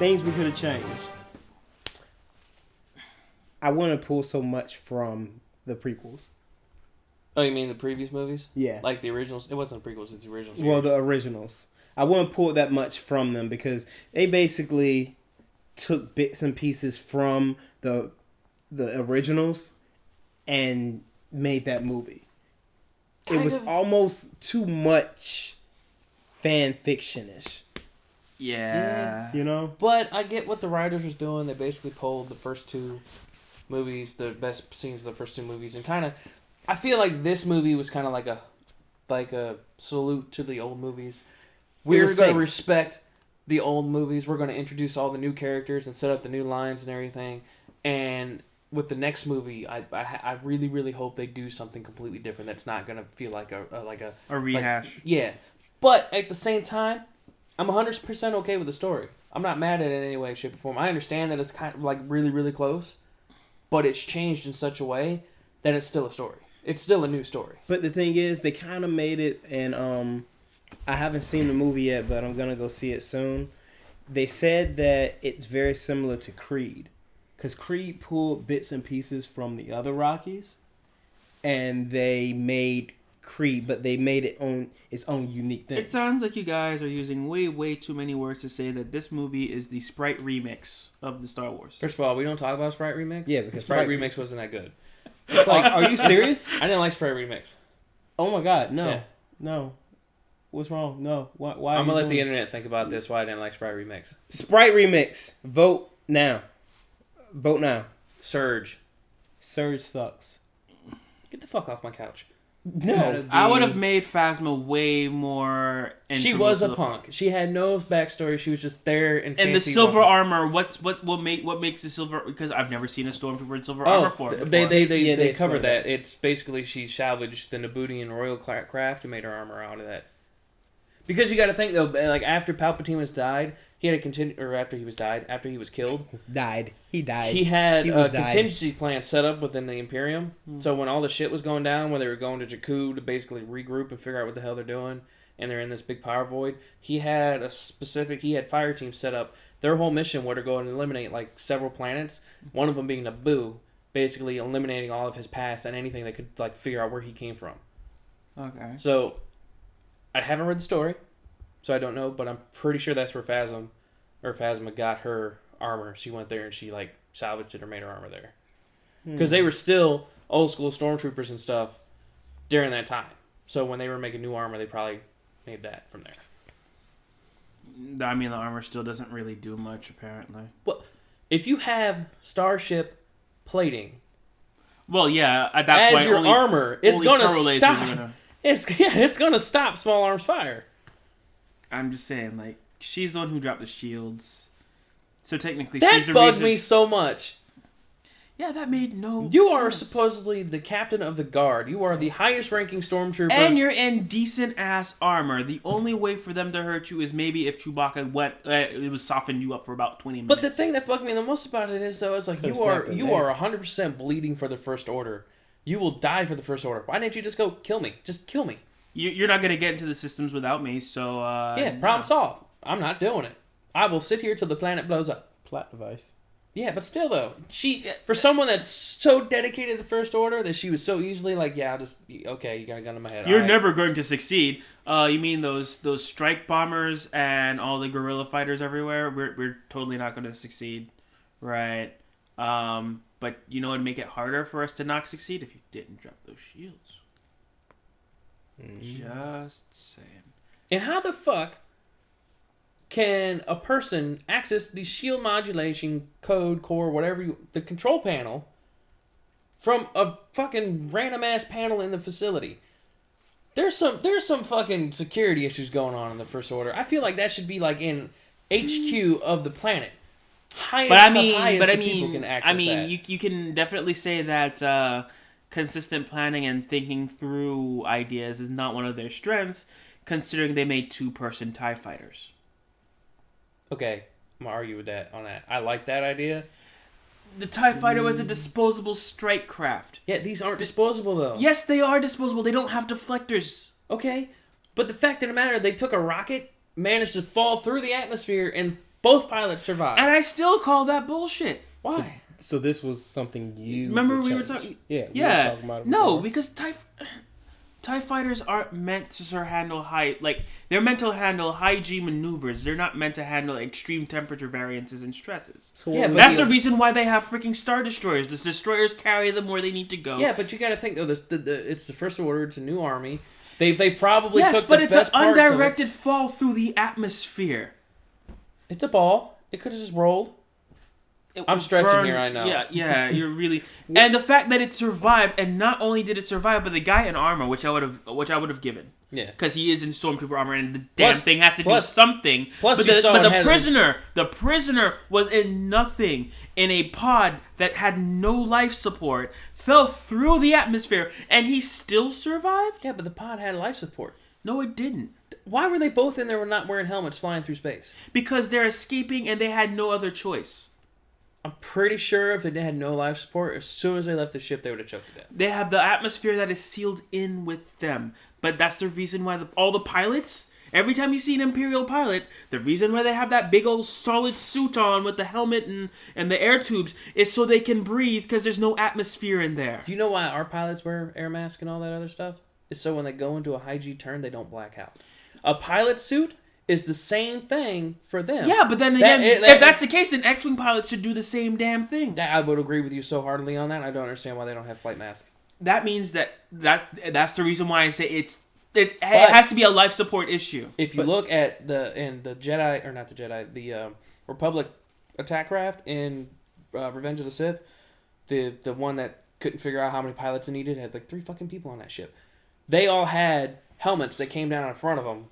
Things we could have changed. I want to pull so much from the prequels. Oh, you mean the previous movies? Yeah. Like the originals? It wasn't the prequels, it's the originals. Well, the originals. I wouldn't pull that much from them because they basically took bits and pieces from the originals and made that movie. It was almost too much fan fiction-ish. Yeah. You know? But I get what the writers was doing. They basically pulled the first two movies, the best scenes of the first two movies, and kind of... I feel like this movie was kind of like a salute to the old movies. We're going to respect the old movies. We're going to introduce all the new characters and set up the new lines and everything. And with the next movie, I really, really hope they do something completely different. That's not going to feel like a rehash. Yeah, but at the same time, I'm 100% okay with the story. I'm not mad at it in any way, shape, or form. I understand that it's kind of like really, really close, but it's changed in such a way that it's still a story. It's still a new story. But the thing is, they kind of made it, and I haven't seen the movie yet, but I'm going to go see it soon. They said that it's very similar to Creed. Because Creed pulled bits and pieces from the other Rockies. And they made Creed, but they made it its own unique thing. It sounds like you guys are using way, way too many words to say that this movie is the Sprite remix of the Star Wars. First of all, we don't talk about Sprite Remix? Yeah, because Sprite Remix wasn't that good. It's like, are you serious? I didn't like Sprite Remix. Oh my God, no. Yeah. No. What's wrong? No. Why I'm going to let the internet think about this, why I didn't like Sprite Remix. Sprite Remix. Vote now. Vote now. Surge sucks. Get the fuck off my couch. No. I would have made Phasma way more... She was a punk. She had no backstory. She was just there and the silver armor. What makes the silver? Because I've never seen a stormtrooper in silver armor before. They covered that. It's basically she salvaged the Nabootian royal craft and made her armor out of that. Because you got to think though, like after Palpatine was died, he had a after he was killed. He died. He had a contingency plan set up within the Imperium. So when all the shit was going down, when they were going to Jakku to basically regroup and figure out what the hell they're doing, and they're in this big power void, he had fire teams set up. Their whole mission was to go and eliminate like several planets. One of them being Naboo, basically eliminating all of his past and anything that could like figure out where he came from. Okay. So I haven't read the story, so I don't know, but I'm pretty sure that's where Phasma got her armor. She went there and she like salvaged it or made her armor there. Because they were still old school stormtroopers and stuff during that time. So when they were making new armor, they probably made that from there. I mean, the armor still doesn't really do much, apparently. Well, if you have starship plating, well, yeah, at that point, as your armor, it's going to stop. It's going to stop small arms fire. I'm just saying, like, she's the one who dropped the shields. So technically, that she's the bugged reason... me so much. Yeah, that made no You sense. are supposedly the captain of the guard. You are the highest ranking stormtrooper. And you're in decent-ass armor. The only way for them to hurt you is maybe if Chewbacca it was softened you up for about 20 minutes. But the thing that bugged me the most about it is, though, is like, you are 100% bleeding for the First Order. You will die for the First Order. Why didn't you just go, kill me? Just kill me. You're not going to get into the systems without me, so... problem solved. I'm not doing it. I will sit here till the planet blows up. Plot device. Yeah, but still, though, for someone that's so dedicated to the First Order that she was so easily like, yeah, okay, you got a gun in my head. You're never going to succeed. You mean those strike bombers and all the guerrilla fighters everywhere? We're totally not going to succeed, right? But you know what would make it harder for us to not succeed? If you didn't drop those shields. Just saying. And how the fuck can a person access the shield modulation code core, whatever the control panel, from a fucking random ass panel in the facility? There's some fucking security issues going on in the First Order. I feel like that should be like in HQ of the planet. People can access that. You can definitely say that consistent planning and thinking through ideas is not one of their strengths, considering they made 2-person TIE fighters. Okay, I'm going to argue with that on that. I like that idea. The TIE fighter was a disposable strike craft. Yeah, these aren't disposable, though. Yes, they are disposable. They don't have deflectors. Okay, but the fact of the matter, they took a rocket, managed to fall through the atmosphere, and Both pilots survived. And I still call that bullshit. Why? So this was something you Remember we were changed. talking... Yeah. We Yeah. were talking about it No, before. because TIE fighters aren't meant to handle they're meant to handle high G maneuvers. They're not meant to handle extreme temperature variances and stresses. So Yeah, what but That's the reason why they have freaking Star Destroyers. The Destroyers carry them where they need to go. Yeah, but you got to think though. It's the First Order. It's a new army. They probably yes, took but the it's best an parts of it. undirected fall through the atmosphere. It's a ball. It could have just rolled. It I'm was stretching here, I know. Yeah, you're really. And the fact that it survived, and not only did it survive, but the guy in armor, which I would have given. Yeah. Because he is in stormtrooper armor, and the damn thing has to do plus- something. plus but you the, saw but it the had prisoner was in nothing, in a pod that had no life support, fell through the atmosphere, and he still survived. Yeah, but the pod had life support. No, it didn't. Why were they both in there not wearing helmets flying through space? Because they're escaping, and they had no other choice. I'm pretty sure if they had no life support, as soon as they left the ship, they would have choked to death. They have the atmosphere that is sealed in with them. But that's the reason why all the pilots, every time you see an Imperial pilot, the reason why they have that big old solid suit on with the helmet and the air tubes is so they can breathe, because there's no atmosphere in there. Do you know why our pilots wear air masks and all that other stuff? It's so when they go into a high G turn, they don't black out. A pilot suit is the same thing for them. Yeah, but then again, if that's the case, then X-Wing pilots should do the same damn thing. I would agree with you so heartily on that. I don't understand why they don't have flight masks. That means that's the reason why I say it has to be a life support issue. If you look at the Jedi, or not the Jedi, the Republic attack craft in Revenge of the Sith, the one that couldn't figure out how many pilots it needed, had like 3 fucking people on that ship. They all had helmets that came down in front of them.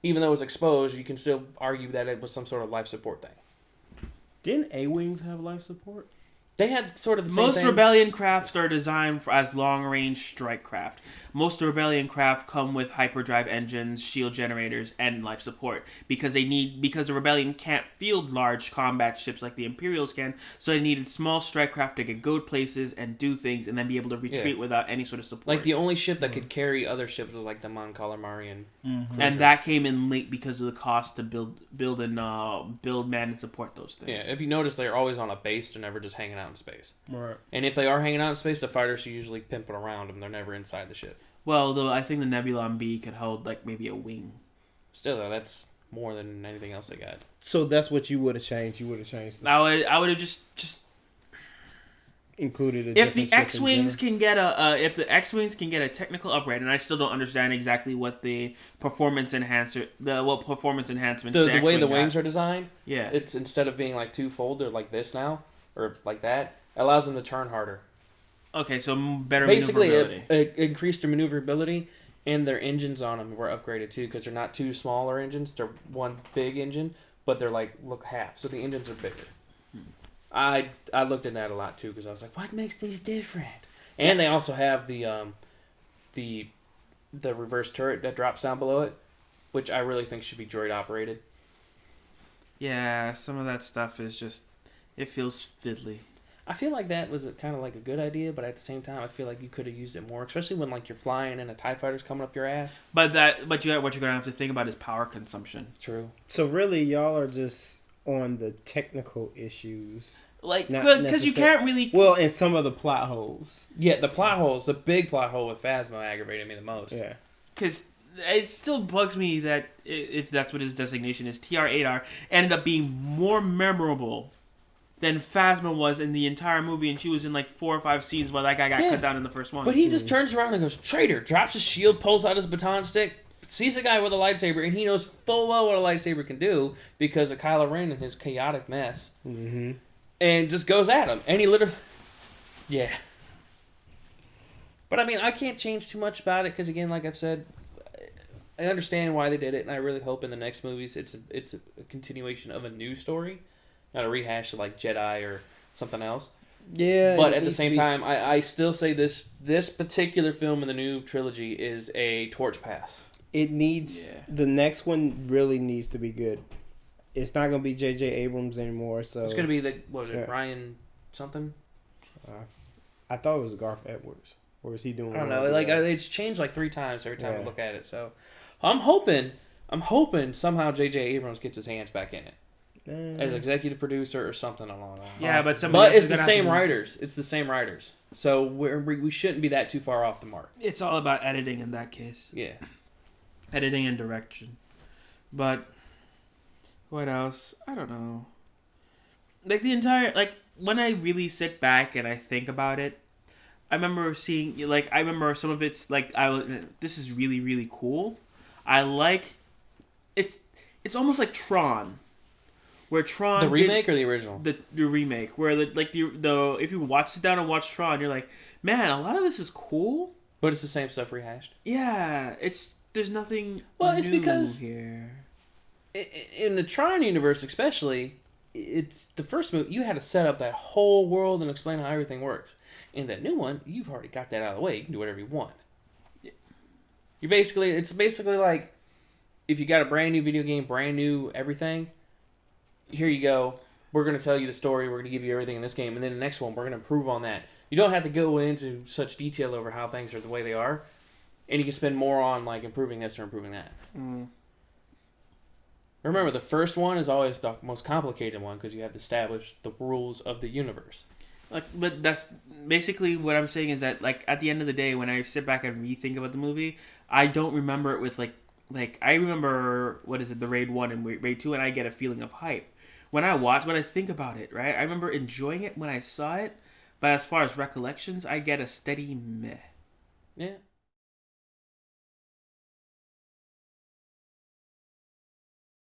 Even though it was exposed, you can still argue that it was some sort of life support thing. Didn't A-Wings have life support? They had sort of the same Most thing. Rebellion crafts are designed as long-range strike craft. Most Rebellion craft come with hyperdrive engines, shield generators, and life support because the Rebellion can't field large combat ships like the Imperials can, so they needed small strike craft that could go places and do things and then be able to retreat without any sort of support. Like the only ship that could carry other ships was like the Mon Calamari and that came in late because of the cost to build, man, and support those things. Yeah, if you notice, they're always on a base. They're never just hanging out in space. Right. And if they are hanging out in space, the fighters are usually pimping around them. They're never inside the ship. Well, though I think the Nebulon B could hold like maybe a wing. Still, though, that's more than anything else they got. So that's what you would have changed. You would have changed. I would have just included. If the X-Wings can get a technical upgrade, and I still don't understand exactly what the performance enhancements The the way the X-Wing wings got. are designed, Yeah. it's instead of being like two-fold, they're like this now, or like that. It allows them to turn harder. Okay, so better Basically, maneuverability. it increased their maneuverability, and their engines on them were upgraded too, because they're not two smaller engines. They're one big engine, but they're like look half, so the engines are bigger. I looked at that a lot too, because I was like, what makes these different? And they also have the reverse turret that drops down below it, which I really think should be droid operated. Yeah, some of that stuff is just, it feels fiddly. I feel like that was kind of like a good idea, but at the same time, I feel like you could have used it more, especially when like you're flying and a TIE fighter's coming up your ass. But what you're gonna have to think about is power consumption. True. So really, y'all are just on the technical issues, Like, Not because you can't really. well, and some of the plot holes. Yeah, the plot holes, the big plot hole with Phasma aggravated me the most. Yeah. Because it still bugs me that if that's what his designation is, TR-8R ended up being more memorable than Phasma was in the entire movie, and she was in like 4 or 5 scenes while that guy got cut down in the first one. But he just turns around and goes, "Traitor!" Drops his shield, pulls out his baton stick, sees a guy with a lightsaber, and he knows full well what a lightsaber can do because of Kylo Ren and his chaotic mess. Mm-hmm. And just goes at him. And he literally... Yeah. But I mean, I can't change too much about it because, again, like I've said, I understand why they did it, and I really hope in the next movies it's a continuation of a new story, not a rehash of like Jedi or something else. Yeah. But at the same time, I still say this particular film in the new trilogy is a torch pass. It needs the next one really needs to be good. It's not gonna be J.J. Abrams anymore. So It's gonna be Ryan something? I thought it was Garth Edwards. Or is he doing? I don't know. Like it's changed like 3 times every time I look at it. So I'm hoping somehow J.J. Abrams gets his hands back in it. as executive producer or something along that. Yeah, but somebody But else it's is the gonna same have to writers. It's the same writers. So we shouldn't be that too far off the mark. It's all about editing in that case. Yeah. Editing and direction. But what else? I don't know. Like the entire when I really sit back and I think about it, I remember seeing I remember some of it's this is really really cool. I like it's almost like Tron, where Tron The remake or the original? the remake where the if you sit down and watch Tron, you're like, man, a lot of this is cool. But it's the same stuff rehashed. Yeah, there's nothing. Well, it's new because here. In the Tron universe, especially, it's the first movie. You had to set up that whole world and explain how everything works. In that new one, you've already got that out of the way. You can do whatever you want. It's basically like if you got a brand new video game, brand new everything. Here you go. We're going to tell you the story. We're going to give you everything in this game, and then the next one, we're going to improve on that. You don't have to go into such detail over how things are the way they are, and you can spend more on improving this or improving that. Mm. Remember, the first one is always the most complicated one because you have to establish the rules of the universe. But that's basically what I'm saying is that at the end of the day, when I sit back and rethink about the movie, I don't remember it with I remember the Raid 1 and Raid 2, and I get a feeling of hype when I think about it. Right, I remember enjoying it when I saw it, but as far as recollections, I get a steady meh. Yeah.